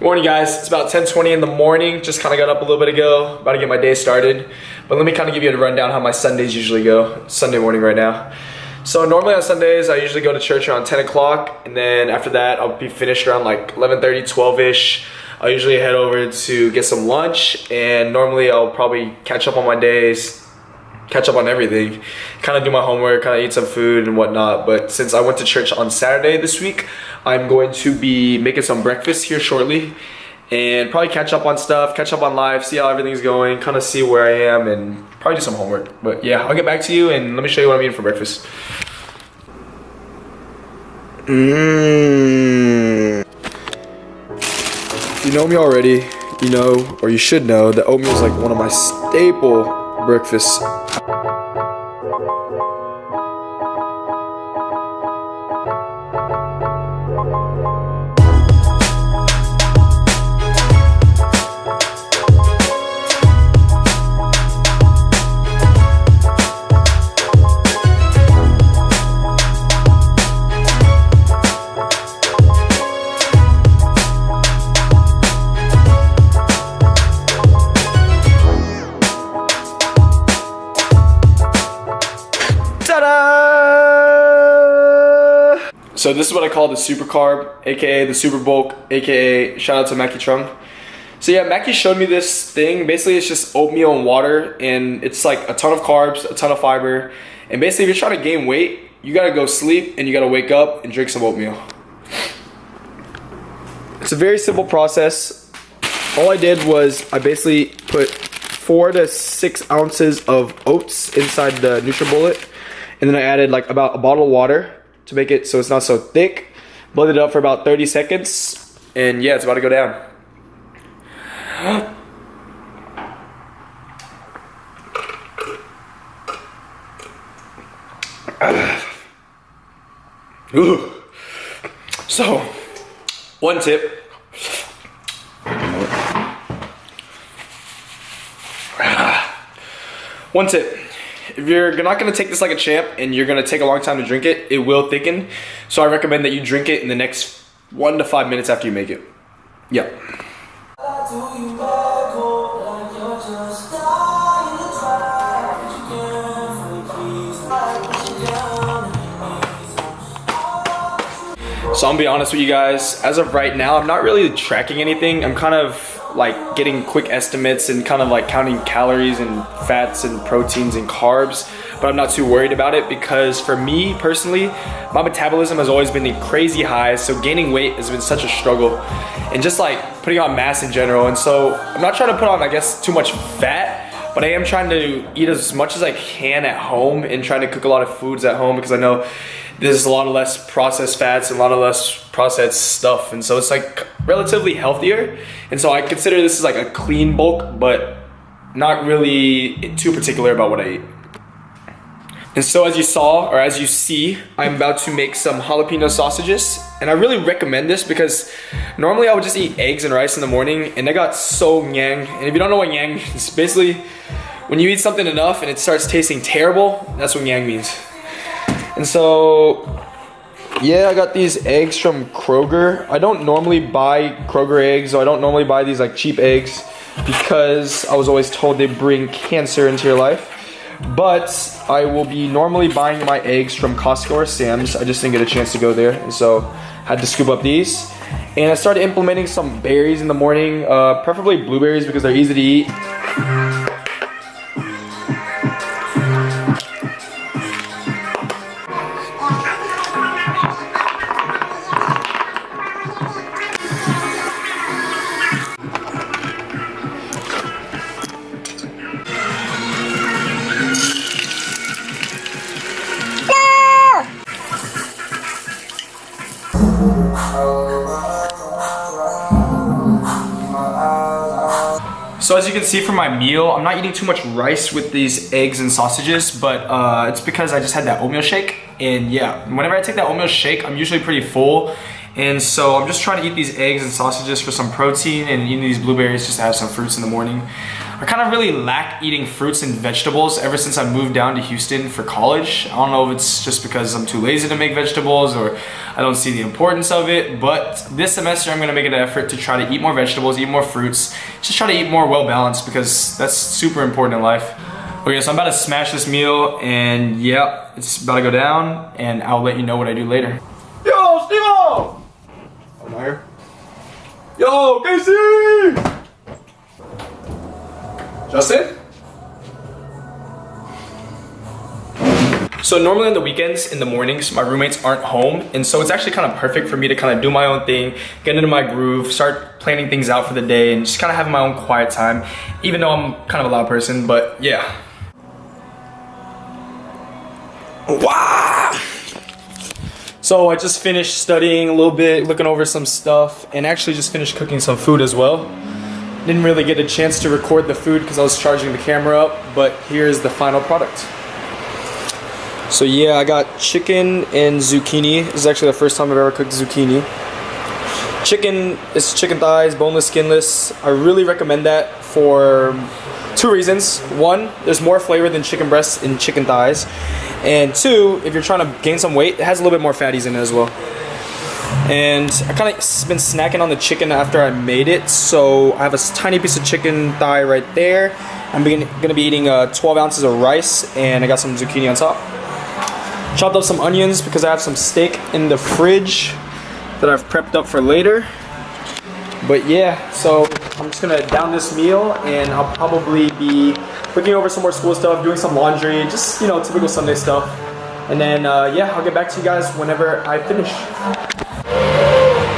Good morning, guys. It's about 10:20 in the morning. Just kind of got up a little bit ago, about to get my day started. But let me kind of give you a rundown how my Sundays usually go. Sunday morning right now. So normally on Sundays, I usually go to church around 10 o'clock. And then after that, I'll be finished around like 11:30, 12-ish. I'll usually head over to get some lunch. And normally I'll probably catch up on my days, catch up on everything, kind of do my homework, kind of eat some food and whatnot. But since I went to church on Saturday this week, I'm going to be making some breakfast here shortly and probably catch up on stuff, catch up on life, see how everything's going, kind of see where I am, and probably do some homework. But yeah, I'll get back to you and let me show you what I'm eating for breakfast. If you know me already, you know, or you should know, that oatmeal is like one of my staple breakfasts. So this is what I call the super carb, aka the super bulk, aka shout out to Mackie Trung. So yeah, Mackie showed me this thing. Basically it's just oatmeal and water, and it's like a ton of carbs, a ton of fiber. And basically if you're trying to gain weight, you gotta go sleep and you gotta wake up and drink some oatmeal. It's a very simple process. All I did was I basically put 4 to 6 ounces of oats inside the NutriBullet, and then I added like about a bottle of water to make it so it's not so thick. Blend it up for about 30 seconds, and yeah, it's about to go down. So, one tip. One tip. If you're not going to take this like a champ and you're going to take a long time to drink it, it will thicken. So I recommend that you drink it in the next 1 to 5 minutes after you make it. Yep. So I'm gonna be honest with you guys, as of right now, I'm not really tracking anything. I'm kind of like getting quick estimates and kind of like counting calories and fats and proteins and carbs, but I'm not too worried about it because for me personally, my metabolism has always been in crazy highs, so gaining weight has been such a struggle, and just like putting on mass in general. And so I'm not trying to put on, I guess, too much fat, but I am trying to eat as much as I can at home and trying to cook a lot of foods at home because I know there's a lot of less processed fats and a lot of less processed stuff, and so it's like relatively healthier. And so I consider this as like a clean bulk, but not really too particular about what I eat. And so as you saw, or as you see, I'm about to make some jalapeno sausages, and I really recommend this because normally I would just eat eggs and rice in the morning, and I got so yang. And if you don't know what yang means, basically when you eat something enough and it starts tasting terrible, that's what yang means. And so, yeah, I got these eggs from Kroger. I don't normally buy Kroger eggs, or I don't normally buy these like cheap eggs because I was always told they bring cancer into your life. But I will be normally buying my eggs from Costco or Sam's. I just didn't get a chance to go there, and so I had to scoop up these. And I started implementing some berries in the morning, preferably blueberries because they're easy to eat. So as you can see from my meal, I'm not eating too much rice with these eggs and sausages, but it's because I just had that oatmeal shake. And yeah, whenever I take that oatmeal shake, I'm usually pretty full. And so I'm just trying to eat these eggs and sausages for some protein and eating these blueberries just to have some fruits in the morning. I kind of really lack eating fruits and vegetables ever since I moved down to Houston for college. I don't know if it's just because I'm too lazy to make vegetables or I don't see the importance of it, but this semester I'm gonna make an effort to try to eat more vegetables, eat more fruits, just try to eat more well-balanced because that's super important in life. Okay, so I'm about to smash this meal and yeah, it's about to go down and I'll let you know what I do later. Yo, Steve-O! I'm not here. Yo, Casey! Justin? So normally on the weekends, in the mornings, my roommates aren't home, and so it's actually kind of perfect for me to kind of do my own thing, get into my groove, start planning things out for the day, and just kind of having my own quiet time, even though I'm kind of a loud person, but yeah. Wow! So I just finished studying a little bit, looking over some stuff, and actually just finished cooking some food as well. Didn't really get a chance to record the food because I was charging the camera up, but here's the final product. So yeah, I got chicken and zucchini. This is actually the first time I've ever cooked zucchini. Chicken is chicken thighs, boneless, skinless. I really recommend that for 2 reasons. 1, there's more flavor than chicken breasts in chicken thighs. And 2, if you're trying to gain some weight, it has a little bit more fatties in it as well. And I kind of been snacking on the chicken after I made it, so I have a tiny piece of chicken thigh right there. I'm gonna be eating 12 ounces of rice, and I got some zucchini on top. Chopped up some onions because I have some steak in the fridge that I've prepped up for later. But yeah, so I'm just gonna down this meal, and I'll probably be looking over some more school stuff, doing some laundry, just, you know, typical Sunday stuff. And then yeah, I'll get back to you guys whenever I finish.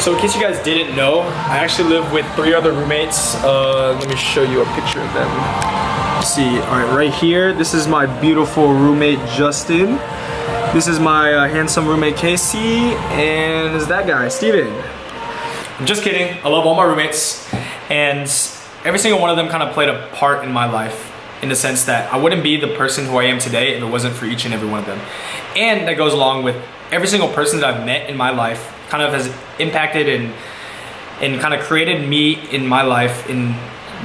So in case you guys didn't know, I actually live with 3 other roommates. Let me show you a picture of them. Let's see, all right, right here, this is my beautiful roommate, Justin. This is my handsome roommate, Casey, and is that guy, Steven. I'm just kidding, I love all my roommates, and every single one of them kind of played a part in my life, in the sense that I wouldn't be the person who I am today if it wasn't for each and every one of them. And that goes along with every single person that I've met in my life kind of has impacted and kind of created me in my life in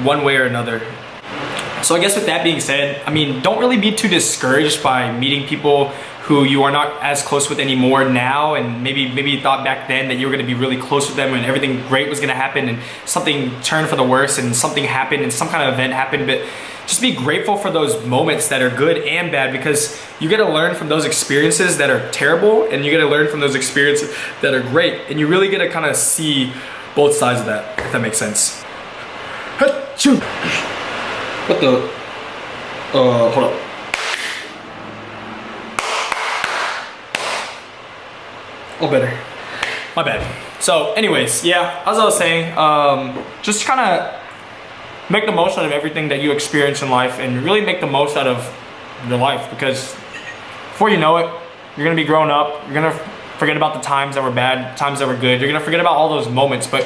one way or another. So I guess with that being said, I mean, don't really be too discouraged by meeting people who you are not as close with anymore now, and maybe you thought back then that you were gonna be really close with them and everything great was gonna happen and something turned for the worse and something happened and some kind of event happened, but just be grateful for those moments that are good and bad, because you get to learn from those experiences that are terrible and you get to learn from those experiences that are great, and you really get to kind of see both sides of that, if that makes sense. What the? Hold up. Oh, better. My bad. So anyways, yeah, as I was saying, just kind of make the most out of everything that you experience in life and really make the most out of your life, because before you know it, you're gonna be grown up, you're gonna forget about the times that were bad, times that were good, you're gonna forget about all those moments, but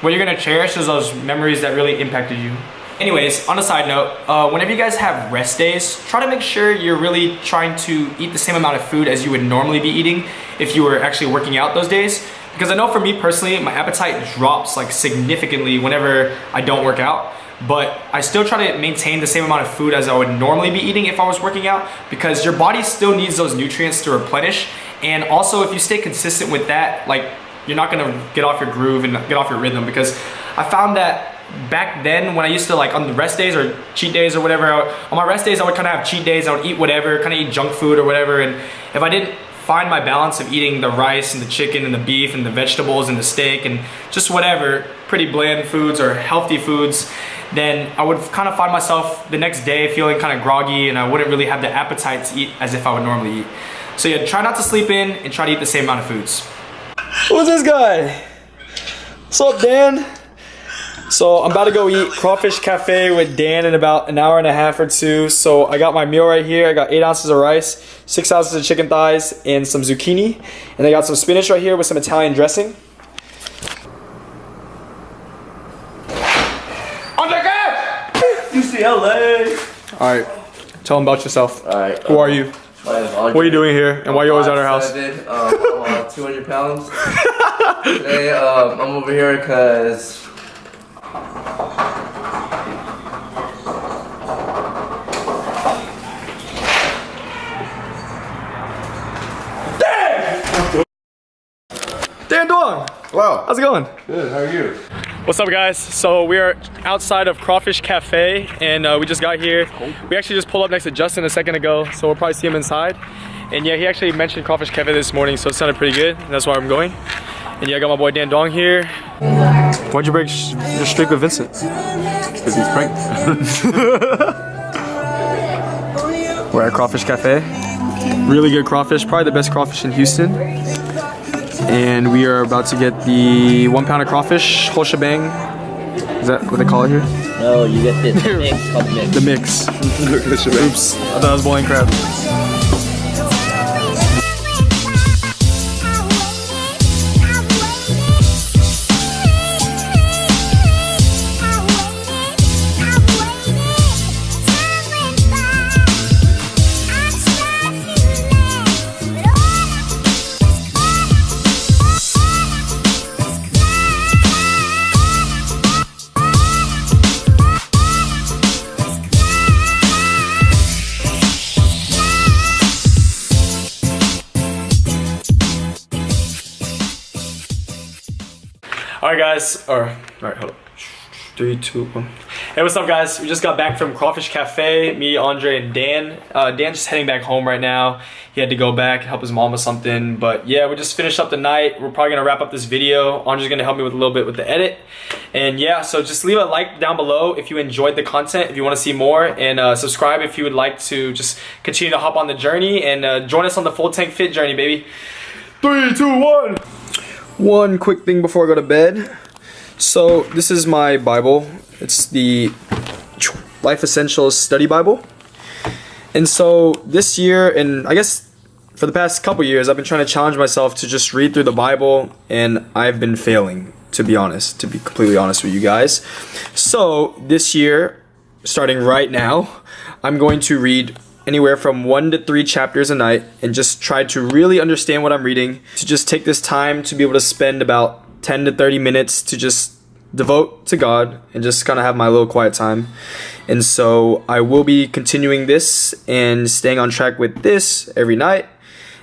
what you're gonna cherish is those memories that really impacted you. Anyways, on a side note, whenever you guys have rest days, try to make sure you're really trying to eat the same amount of food as you would normally be eating if you were actually working out those days. Because I know for me personally, my appetite drops like significantly whenever I don't work out. But I still try to maintain the same amount of food as I would normally be eating if I was working out, because your body still needs those nutrients to replenish. And also, if you stay consistent with that, like, you're not gonna get off your groove and get off your rhythm. Because I found that back then when I used to, like, on the rest days or cheat days or whatever, on my rest days I would kind of have cheat days, I would eat whatever, kind of eat junk food or whatever, and if I didn't find my balance of eating the rice and the chicken and the beef and the vegetables and the steak and just whatever pretty bland foods or healthy foods, then I would kind of find myself the next day feeling kind of groggy, and I wouldn't really have the appetite to eat as if I would normally eat. So yeah, try not to sleep in and try to eat the same amount of foods. Who's this guy? What's up, Dan? So I'm about to go eat Crawfish Cafe with Dan in about an hour and a half or 2. So I got my meal right here. I got 8 ounces of rice, 6 ounces of chicken thighs, and some zucchini. And I got some spinach right here with some Italian dressing. UCLA! Alright, tell them about yourself. Alright. Who are you? What are you doing here? And why are you always at our house? I'm 200 pounds. Today, I'm over here because Dan Duong. Hello. How's it going? Good. How are you? What's up, guys? So we are outside of Crawfish Cafe, and we just got here. We actually just pulled up next to Justin a second ago, so we'll probably see him inside. And yeah, he actually mentioned Crawfish Cafe this morning, so it sounded pretty good, and that's why I'm going. And yeah, I got my boy Dan Duong here. Why'd you break your streak with Vincent? Because he's pregnant. We're at Crawfish Cafe. Really good crawfish, probably the best crawfish in Houston. And we are about to get the 1 pound of crawfish, whole shebang. Is that what they call it here? No, you get the mix, called mix. The mix. Oops, I thought I was boiling crab. Alright guys, alright, hold up. 3, 2, 1. Hey, what's up guys? We just got back from Crawfish Cafe, me, Andre, and Dan. Dan's just heading back home right now. He had to go back and help his mom with something. But yeah, we just finished up the night. We're probably gonna wrap up this video. Andre's gonna help me with a little bit with the edit. And yeah, so just leave a like down below if you enjoyed the content, if you wanna see more. And subscribe if you would like to just continue to hop on the journey. And join us on the Full Tank Fit journey, baby. 3, 2, 1. One quick thing before I go to bed. So this is my Bible. It's the Life Essentials Study Bible. And so this year, and I guess for the past couple years, I've been trying to challenge myself to just read through the Bible, and I've been failing, to be honest, to be completely honest with you guys. So this year, starting right now, I'm going to read anywhere from 1 to 3 chapters a night and just try to really understand what I'm reading, to just take this time to be able to spend about 10 to 30 minutes to just devote to God and just kind of have my little quiet time. And so I will be continuing this and staying on track with this every night.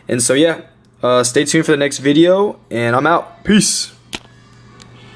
And so yeah, stay tuned for the next video, and I'm out. Peace.